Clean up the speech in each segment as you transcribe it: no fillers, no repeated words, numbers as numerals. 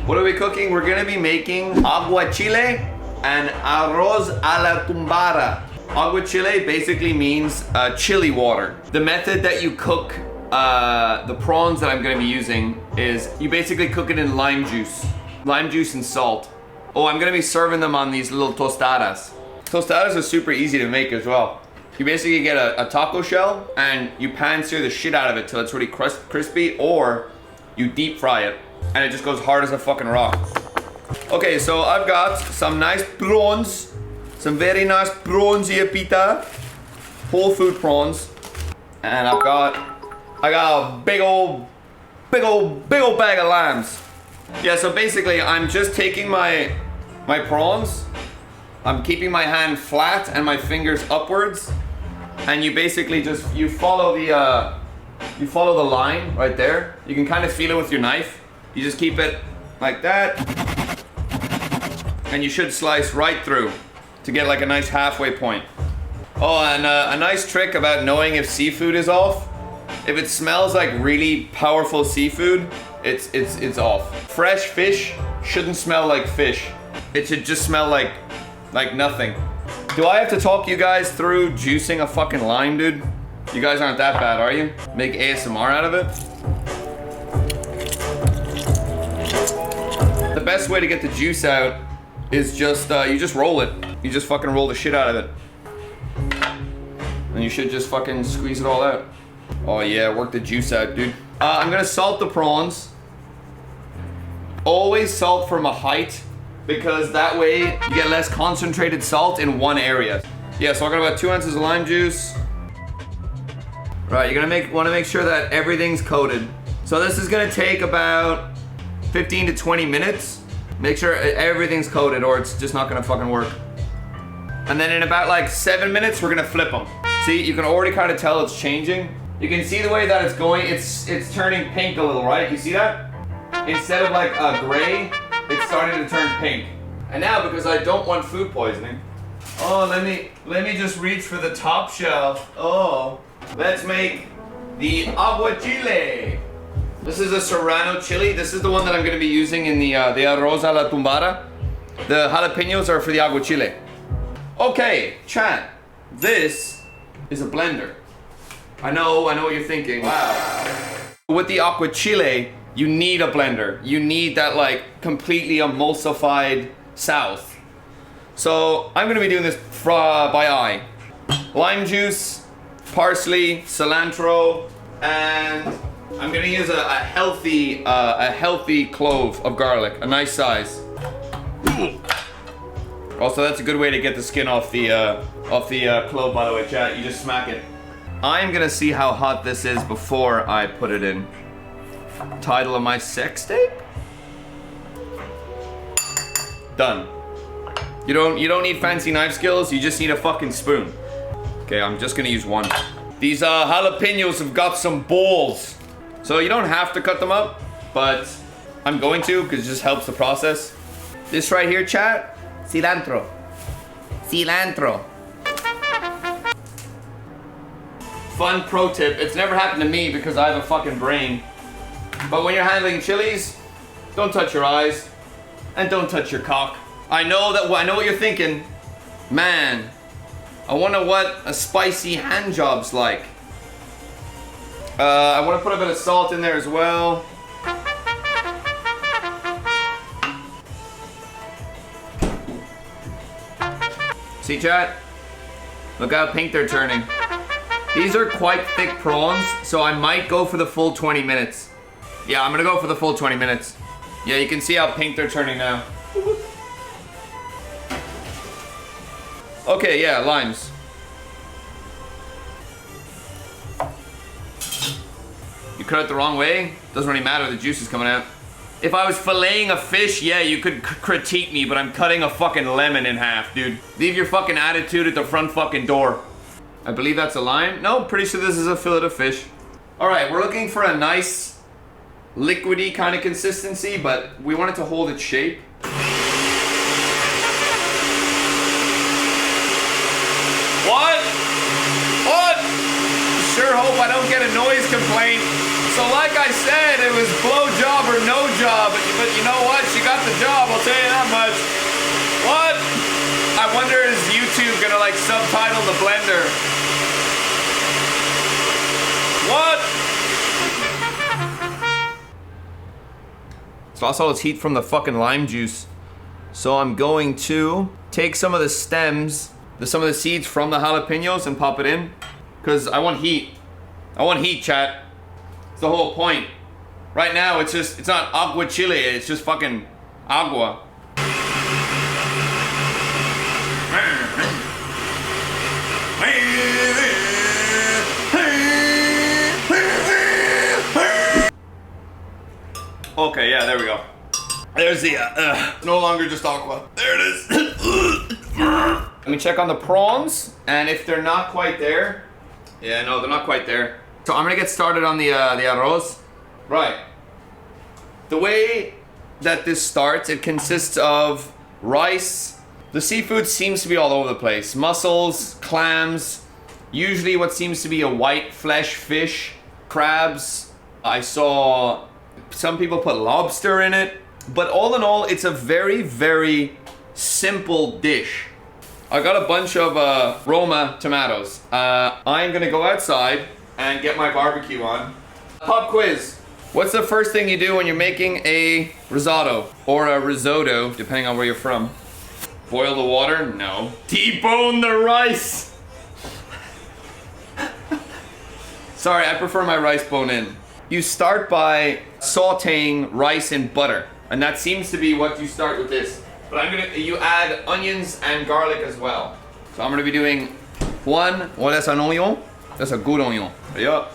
What are we cooking? We're gonna be making aguachile and arroz a la tumbara. Aguachile basically means chili water. The method that you cook the prawns that I'm gonna be using is you basically cook it in lime juice and salt. Oh, I'm gonna be serving them on these little tostadas. Tostadas are super easy to make as well. You basically get a taco shell and you pan sear the shit out of it till it's really crispy, or you deep fry it and it just goes hard as a fucking rock. Okay, so I've got some nice prawns, some very nice prawns here, Pita. Whole food prawns. And I got a big old bag of lambs. Yeah, so basically I'm just taking my prawns, I'm keeping my hand flat and my fingers upwards, and you basically just, you follow the line right there. You can kind of feel it with your knife. You just keep it like that, and you should slice right through to get like a nice halfway point. Oh, and a nice trick about knowing if seafood is off, if it smells like really powerful seafood, it's off. Fresh fish shouldn't smell like fish. It should just smell like nothing. Do I have to talk you guys through juicing a fucking lime, dude? You guys aren't that bad, are you? Make ASMR out of it? The best way to get the juice out is just, you just roll it. You just fucking roll the shit out of it. And you should just fucking squeeze it all out. Oh yeah, work the juice out, dude. I'm gonna salt the prawns. Always salt from a height, because that way you get less concentrated salt in one area. Yeah, so I got about 2 ounces of lime juice. Right, you're gonna want to make sure that everything's coated. So this is gonna take about 15 to 20 minutes. Make sure everything's coated or it's just not gonna fucking work. And then in about like 7 minutes, we're gonna flip them. See, you can already kind of tell it's changing. You can see the way that it's going, it's turning pink a little, right? You see that? Instead of like gray, it's starting to turn pink. And now, because I don't want food poisoning, oh, let me just reach for the top shelf. Oh, let's make the aguachile. This is a serrano chili. This is the one that I'm gonna be using in the arroz a la tumbara. The jalapenos are for the aguachile. Okay, chat, this is a blender. I know what you're thinking. Wow. With the aguachile, you need a blender. You need that like completely emulsified south. So I'm gonna be doing this by eye. Lime juice, parsley, cilantro, and I'm gonna use a healthy clove of garlic, a nice size. Also, that's a good way to get the skin off the clove, by the way, chat. You just smack it. I'm gonna see how hot this is before I put it in. Title of my sex tape? Done. You don't need fancy knife skills, you just need a fucking spoon. Okay, I'm just gonna use one. These jalapenos have got some balls. So you don't have to cut them up, but I'm going to because it just helps the process. This right here, chat, cilantro. Cilantro. Fun pro tip, it's never happened to me because I have a fucking brain. But when you're handling chilies, don't touch your eyes and don't touch your cock. I know what you're thinking. Man, I wonder what a spicy hand job's like. I want to put a bit of salt in there as well. See, chat? Look how pink they're turning. These are quite thick prawns, so I might go for the full 20 minutes. Yeah, I'm gonna go for the full 20 minutes. Yeah, you can see how pink they're turning now. Okay, yeah, limes. You cut it the wrong way, doesn't really matter, the juice is coming out. If I was filleting a fish, yeah, you could critique me, but I'm cutting a fucking lemon in half, dude. Leave your fucking attitude at the front fucking door. I believe that's a lime. No, pretty sure this is a fillet of fish. All right, we're looking for a nice liquidy kind of consistency, but we want it to hold its shape. What? What? Sure hope I don't get a noise complaint. So like I said, it was blow job or no job, but you know what? She the job, I'll tell you that much. What? I wonder, is YouTube gonna like subtitle the blender? What? So lost all its heat from the fucking lime juice. So I'm going to take some of the stems, some of the seeds from the jalapenos and pop it in. Cause I want heat. I want heat, chat. It's the whole point. Right now, it's not aguachile, it's just fucking agua. Okay, yeah, there we go. There's the, no longer just aqua. There it is. Let me check on the prawns, and if they're not quite there, yeah, no, they're not quite there. So I'm gonna get started on the arroz. Right. The way that this starts, it consists of rice. The seafood seems to be all over the place. Mussels, clams, usually what seems to be a white flesh fish, crabs. I saw some people put lobster in it. But all in all, it's a very, very simple dish. I got a bunch of Roma tomatoes. I'm gonna go outside and get my barbecue on. Pop quiz. What's the first thing you do when you're making a risotto? Or a risotto, depending on where you're from. Boil the water? No. Debone the rice! Sorry, I prefer my rice bone in. You start by sauteing rice in butter. And that seems to be what you start with this. But you add onions and garlic as well. So I'm gonna be doing one. Oh, that's an onion? That's a good onion. Yeah.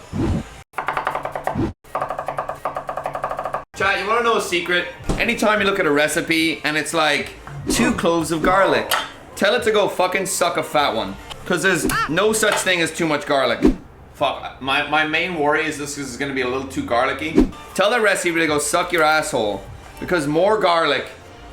Chat, you wanna know a secret? Anytime you look at a recipe and it's like 2 cloves of garlic, tell it to go fucking suck a fat one. Cause there's no such thing as too much garlic. Fuck, my main worry is this is gonna be a little too garlicky. Tell the recipe to go suck your asshole. Because more garlic,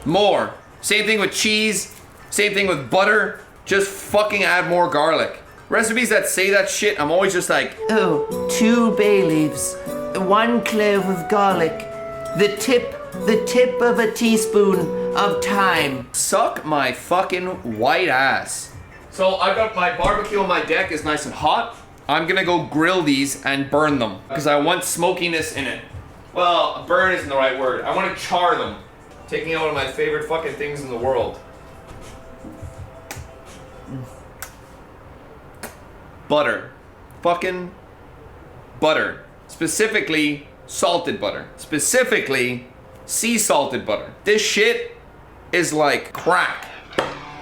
more. Same thing with cheese, same thing with butter. Just fucking add more garlic. Recipes that say that shit, I'm always just like, oh, 2 bay leaves, 1 clove of garlic, the tip of a teaspoon of thyme. Suck my fucking white ass. So I got my barbecue on my deck is nice and hot. I'm gonna go grill these and burn them because I want smokiness in it. Well, burn isn't the right word. I want to char them. Taking out one of my favorite fucking things in the world. Butter. Fucking butter. Specifically, salted butter. Specifically, sea salted butter. This shit is like crack.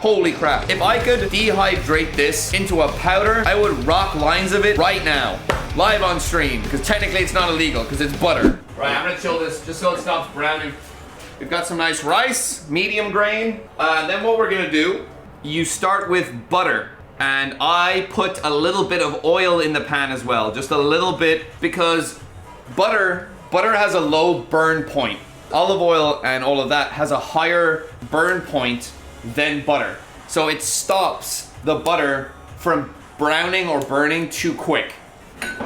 Holy crap. If I could dehydrate this into a powder, I would rock lines of it right now. Live on stream, because technically it's not illegal, because it's butter. Right, I'm gonna chill this just so it stops browning. We've got some nice rice, medium grain. Then what we're gonna do, you start with butter. And I put a little bit of oil in the pan as well, just a little bit, because butter has a low burn point. Olive oil and all of that has a higher burn point than butter. So it stops the butter from browning or burning too quick.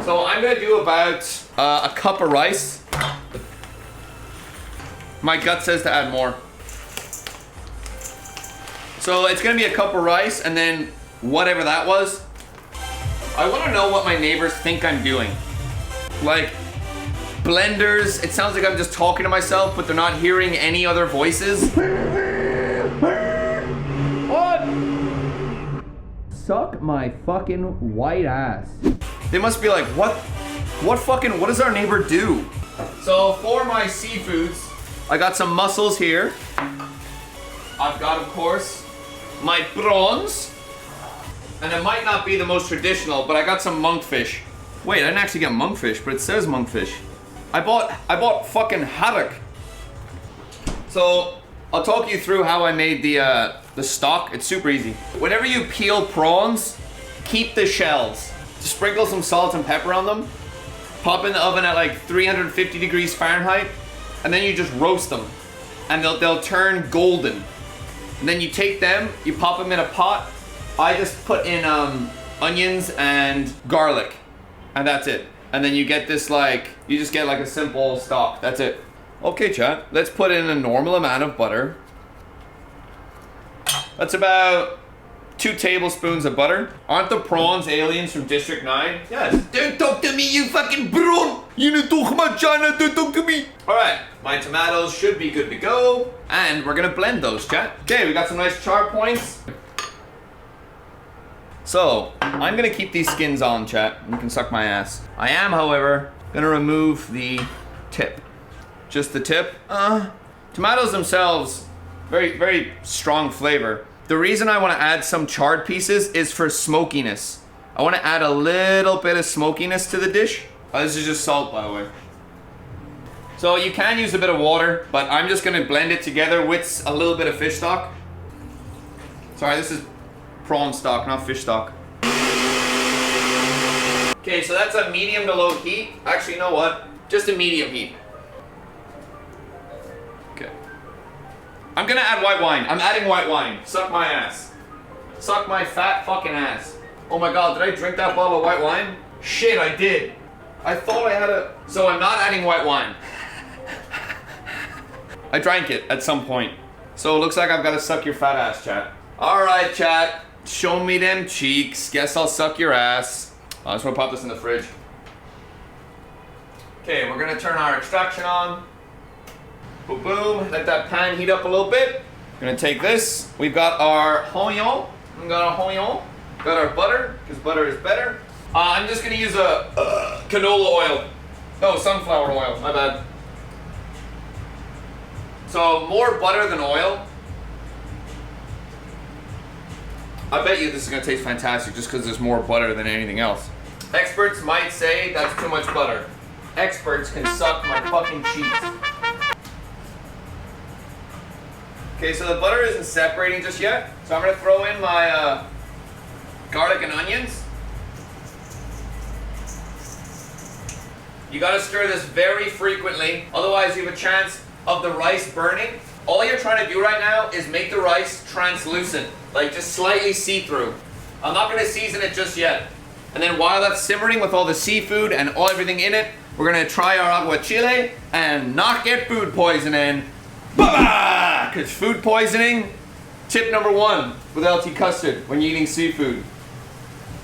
So I'm gonna do about a cup of rice. My gut says to add more. So it's gonna be a cup of rice and then whatever that was. I wanna know what my neighbors think I'm doing. Like, blenders, it sounds like I'm just talking to myself, but they're not hearing any other voices. What? Suck my fucking white ass. They must be like, what does our neighbor do? So for my seafoods, I got some mussels here. I've got, of course, my prawns. And it might not be the most traditional, but I got some monkfish. Wait, I didn't actually get monkfish, but it says monkfish. I bought fucking haddock. So I'll talk you through how I made the stock. It's super easy. Whenever you peel prawns, keep the shells. Sprinkle some salt and pepper on them. Pop in the oven at like 350 degrees Fahrenheit, and then you just roast them, and they'll turn golden. And then you take them, you pop them in a pot. I just put in onions and garlic, and that's it. And then you get this you just get like a simple stock. That's it. Okay, chat. Let's put in a normal amount of butter. That's about 2 tablespoons of butter. Aren't the prawns aliens from District 9? Yes. Don't talk to me, you fucking prawn! You don't talk about China, don't talk to me! Alright, my tomatoes should be good to go. And we're gonna blend those, chat. Okay, we got some nice char points. So, I'm gonna keep these skins on, chat. You can suck my ass. I am, however, gonna remove the tip. Just the tip. Tomatoes themselves, very, very strong flavor. The reason I want to add some charred pieces is for smokiness. I want to add a little bit of smokiness to the dish. This is just salt, by the way. So you can use a bit of water, but I'm just going to blend it together with a little bit of fish stock. Sorry, this is prawn stock, not fish stock. Okay, so that's a medium to low heat. Actually, you know what? Just a medium heat. Okay. I'm gonna add white wine. I'm adding white wine. Suck my ass. Suck my fat fucking ass. Oh my god, did I drink that bottle of white wine? Shit, I did. I thought I had a... So I'm not adding white wine. I drank it at some point. So it looks like I've got to suck your fat ass, chat. Alright, chat. Show me them cheeks. Guess I'll suck your ass. I just want to pop this in the fridge. Okay, we're gonna turn our extraction on. Boom, boom. Let that pan heat up a little bit. Gonna take this. We've got our hoion. Got our butter, because butter is better. I'm just gonna use a canola oil. Oh, sunflower oil, my bad. So more butter than oil. I bet you this is gonna taste fantastic just because there's more butter than anything else. Experts might say that's too much butter. Experts can suck my fucking cheeks. Okay, so the butter isn't separating just yet. So I'm gonna throw in my garlic and onions. You gotta stir this very frequently, otherwise you have a chance of the rice burning. All you're trying to do right now is make the rice translucent, like just slightly see-through. I'm not gonna season it just yet. And then while that's simmering with all the seafood and everything in it, we're gonna try our aguachile and not get food poisoning. Ba-ba! Because food poisoning, tip number 1 with LT Custard when you're eating seafood.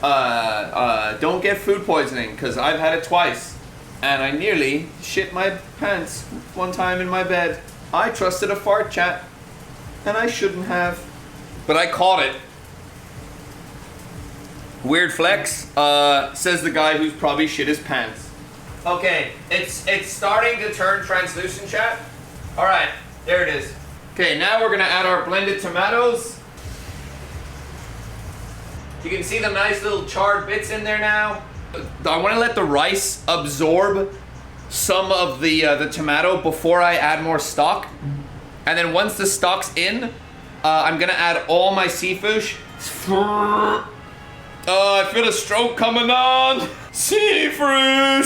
Don't get food poisoning, because I've had it twice. And I nearly shit my pants one time in my bed. I trusted a fart, chat. And I shouldn't have. But I caught it. Weird flex, says the guy who's probably shit his pants. Okay, it's starting to turn translucent, chat. Alright, there it is. Okay, now we're gonna add our blended tomatoes. You can see the nice little charred bits in there now. I wanna let the rice absorb some of the tomato before I add more stock. And then once the stock's in, I'm gonna add all my seafood. I feel a stroke coming on. Seafood.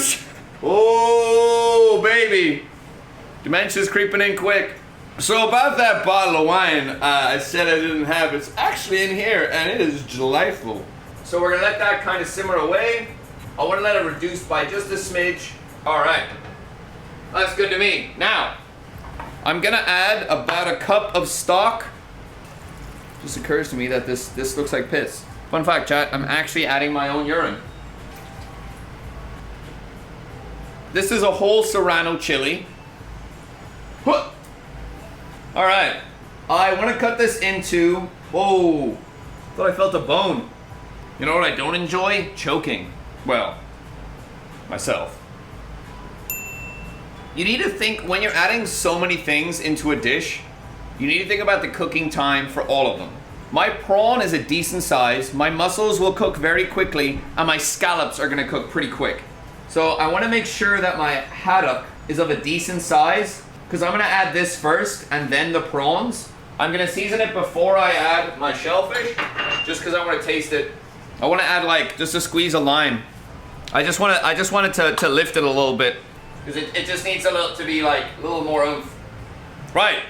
Oh, baby. Dementia's creeping in quick. So about that bottle of wine I said I didn't have, it's actually in here and it is delightful. So we're gonna let that kind of simmer away. I wanna let it reduce by just a smidge. All right, that's good to me. Now, I'm gonna add about a cup of stock. Just occurs to me that this looks like piss. Fun fact, chat, I'm actually adding my own urine. This is a whole serrano chili. All right, I want to cut this into, whoa, thought I felt a bone. You know what I don't enjoy? Choking. Well, myself. You need to think, when you're adding so many things into a dish, you need to think about the cooking time for all of them. My prawn is a decent size, my mussels will cook very quickly, and my scallops are gonna cook pretty quick. So I wanna make sure that my haddock is of a decent size, because I'm gonna add this first and then the prawns. I'm gonna season it before I add my shellfish, just because I wanna taste it. I wanna add like just a squeeze of lime. I just wanted to lift it a little bit, because it just needs to be like a little more oomph. Right,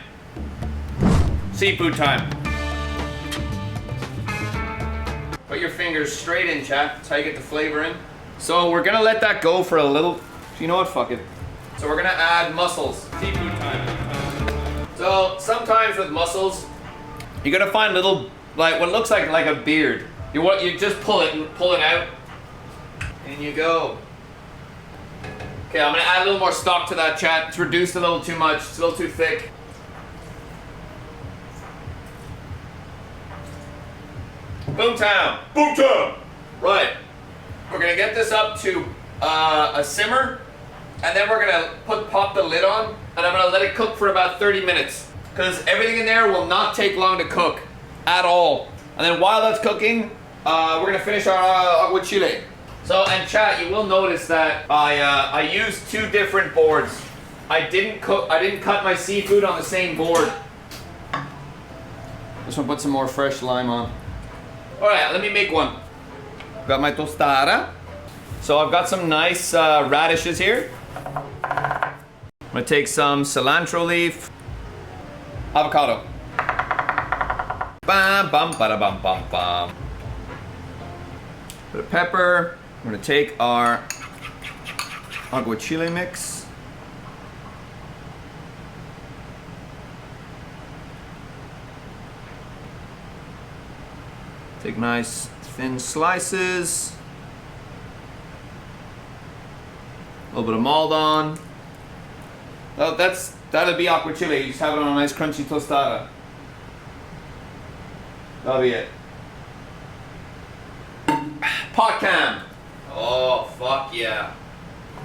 seafood time. Put your fingers straight in, chat. That's how you get the flavor in. So we're gonna let that go for a little. You know what? Fuck it. So we're gonna add mussels. Seafood time. sometimes with mussels, you're gonna find little, like what looks like a beard. You just pull it out, and you go. Okay, I'm gonna add a little more stock to that, chat. It's reduced a little too much. It's a little too thick. Boomtown! Boomtown! Right. We're gonna get this up to a simmer, and then we're gonna pop the lid on, and I'm gonna let it cook for about 30 minutes. Because everything in there will not take long to cook at all. And then while that's cooking, we're gonna finish our aguachile. So, and chat, you will notice that I used 2 different boards. I didn't cut my seafood on the same board. Just wanna put some more fresh lime on. All right, let me make one. Got my tostada. So I've got some nice radishes here. I'm gonna take some cilantro leaf, avocado. Bam, bam, bada, bam, bam, bam. Bit of pepper. I'm gonna take our aguachile mix. Take nice thin slices. A little bit of Maldon. Oh, that'll be aguachile. You just have it on a nice crunchy tostada. That'll be it. Pot cam. Oh, fuck yeah.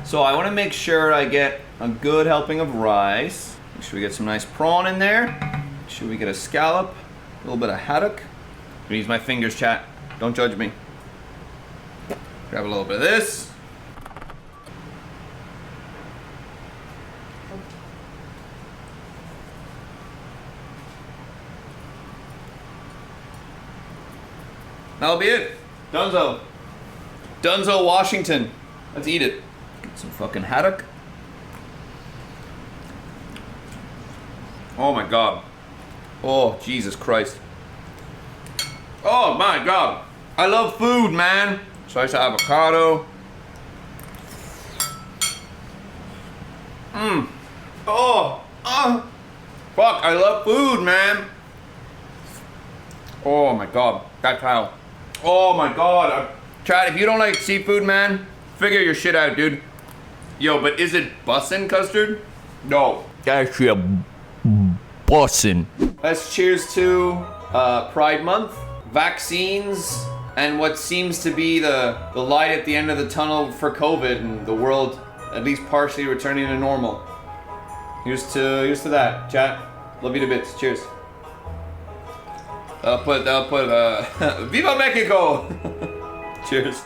So I want to make sure I get a good helping of rice. Make sure we get some nice prawn in there. Make sure we get a scallop. A little bit of haddock. I'm gonna use my fingers, chat. Don't judge me. Grab a little bit of this. That'll be it. Dunzo. Dunzo, Washington. Let's eat it. Get some fucking haddock. Oh my god. Oh, Jesus Christ. Oh my god. I love food, man. Slice of avocado. Oh. Fuck, I love food, man. Oh my god. That's how. Oh my god. Chad, if you don't like seafood, man, figure your shit out, dude. Yo, but is it bussin', Custard? No. That's your bussin'. Let's cheers to Pride Month, vaccines, and what seems to be the light at the end of the tunnel for COVID and the world at least partially returning to normal. Here's to that, chat. Love you to bits. Cheers. I'll put Viva Mexico! Cheers.